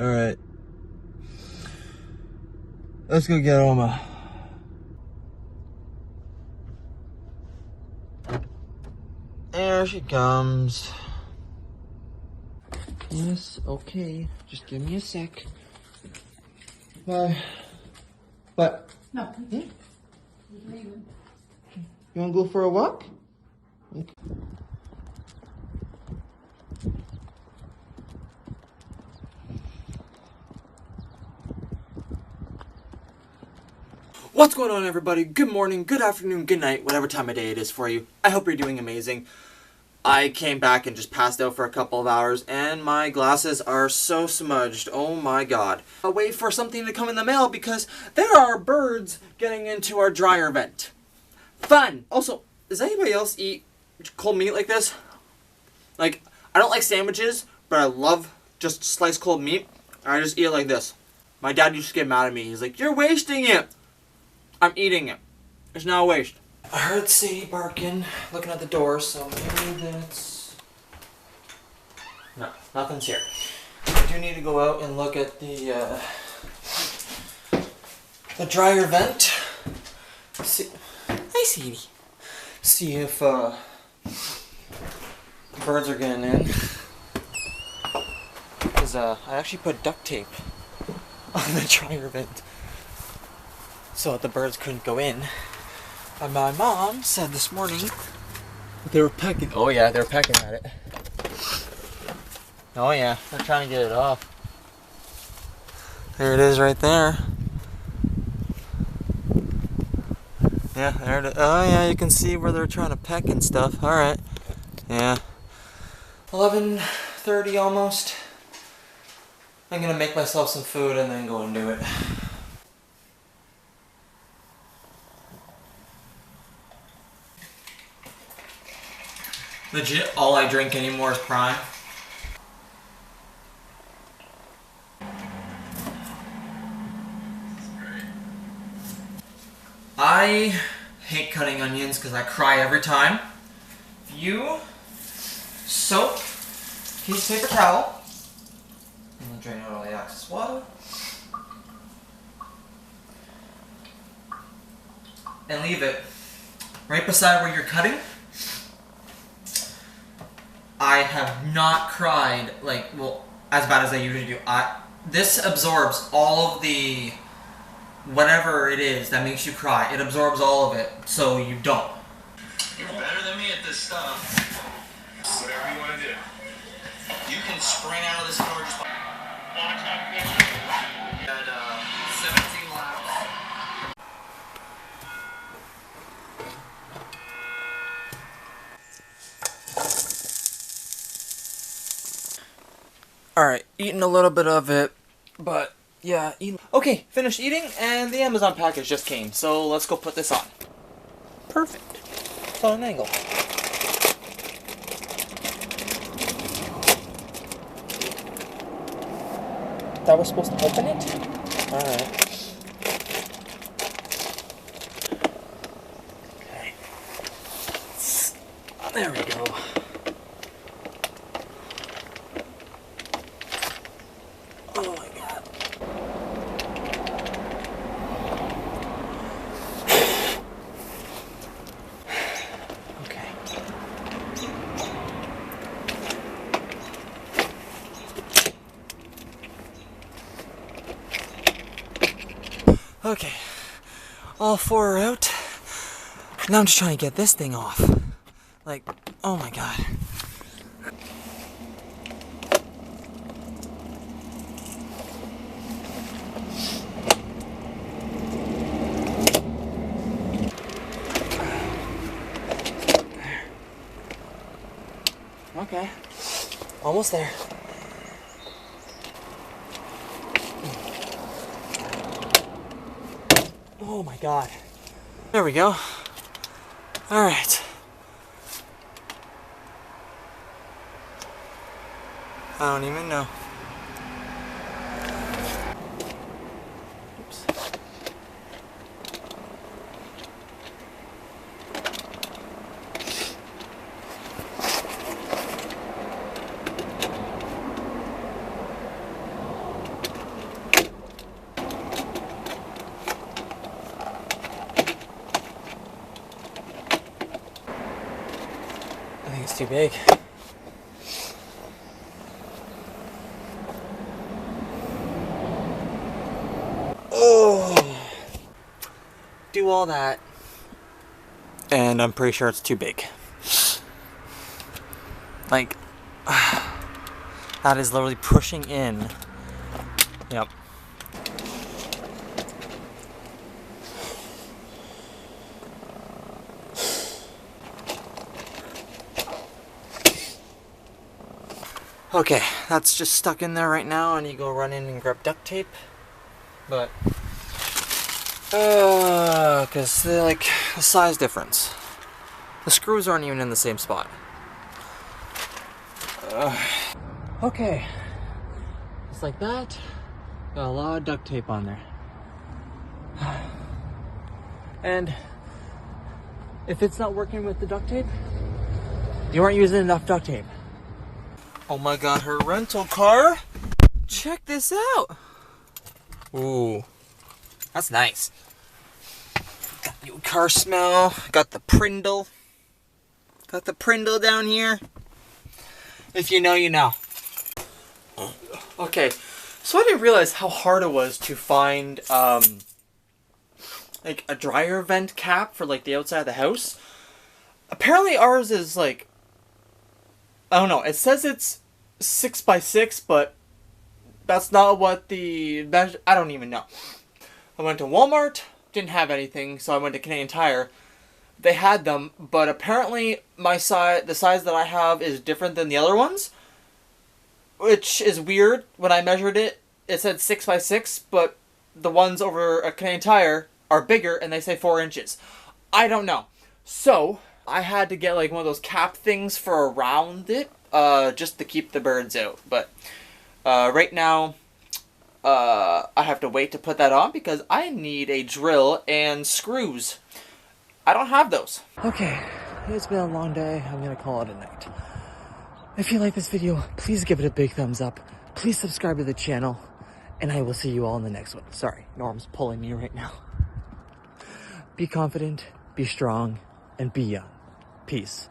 Alright. Let's go get Oma. There she comes. Yes, okay. Just give me a sec. Bye. What? No. Hmm? You wanna go for a walk? Okay. What's going on, everybody? Good morning, good afternoon, good night, whatever time of day it is for you. I hope you're doing amazing. I came back and just passed out for a couple of hours, and my glasses are so smudged. Oh my god. I'll wait for something to come in the mail because there are birds getting into our dryer vent. Fun! Also, does anybody else eat cold meat like this? Like, I don't like sandwiches, but I love just sliced cold meat. I just eat it like this. My dad used to get mad at me. He's like, "You're wasting it." I'm eating it. It's not a waste. I heard Sadie barking, looking at the door, so maybe that's... No, nothing's here. I do need to go out and look at the dryer vent. See... Hi, Sadie. See if birds are getting in. Because I actually put duct tape on the dryer vent so that the birds couldn't go in. And my mom said this morning that they were pecking. Oh yeah, they were pecking at it. Oh yeah, they're trying to get it off. There it is right there. Yeah, there it is. Oh yeah, you can see where they're trying to peck and stuff. Alright. Yeah. 11:30 almost. I'm gonna make myself some food and then go and do it. Legit, all I drink anymore is Prime. I hate cutting onions because I cry every time. If you soak a piece of paper towel, I'm gonna drain out all the excess water, and leave it right beside where you're cutting. I have not cried, like, well, as bad as I usually do. This absorbs all of the, whatever it is that makes you cry. It absorbs all of it, so you don't. You're better than me at this stuff. Whatever you want to do. You can spring out of this car just by... Got 17 laps. Alright, eating a little bit of it, but yeah, okay, finished eating, and the Amazon package just came, so let's go put this on. Perfect. It's on an angle. That was supposed to open it? Alright. Okay. There we go. Oh my god. Okay. Okay. All four are out. Now I'm just trying to get this thing off. Like, oh my god. Okay, almost there. Oh my god. There we go. Alright. I don't even know. Oops. I think it's too big. Oh, do all that, and I'm pretty sure it's too big. Like, that is literally pushing in. Yep. Okay, that's just stuck in there right now. I need to go run in and grab duct tape. But, because they're like a size difference. The screws aren't even in the same spot. Okay, just like that. Got a lot of duct tape on there. And if it's not working with the duct tape, you aren't using enough duct tape. Oh my god, her rental car? Check this out! Ooh, that's nice. Got new car smell. Got the Prindle. Got the Prindle down here. If you know, you know. Okay, so I didn't realize how hard it was to find like a dryer vent cap for like the outside of the house. Apparently ours is like, I don't know, it says it's 6x6, but that's not what the measure, I don't even know. I went to Walmart, didn't have anything, so I went to Canadian Tire. They had them, but apparently the size that I have is different than the other ones, which is weird. When I measured it, it said 6x6, but the ones over at Canadian Tire are bigger and they say 4 inches. I don't know. So I had to get like one of those cap things for around it, just to keep the birds out. But right now, I have to wait to put that on because I need a drill and screws. I don't have those. Okay, it's been a long day. I'm gonna call it a night. If you like this video, please give it a big thumbs up. Please subscribe to the channel, and I will see you all in the next one. Sorry, Norm's pulling me right now. Be confident, be strong, and be young. Peace.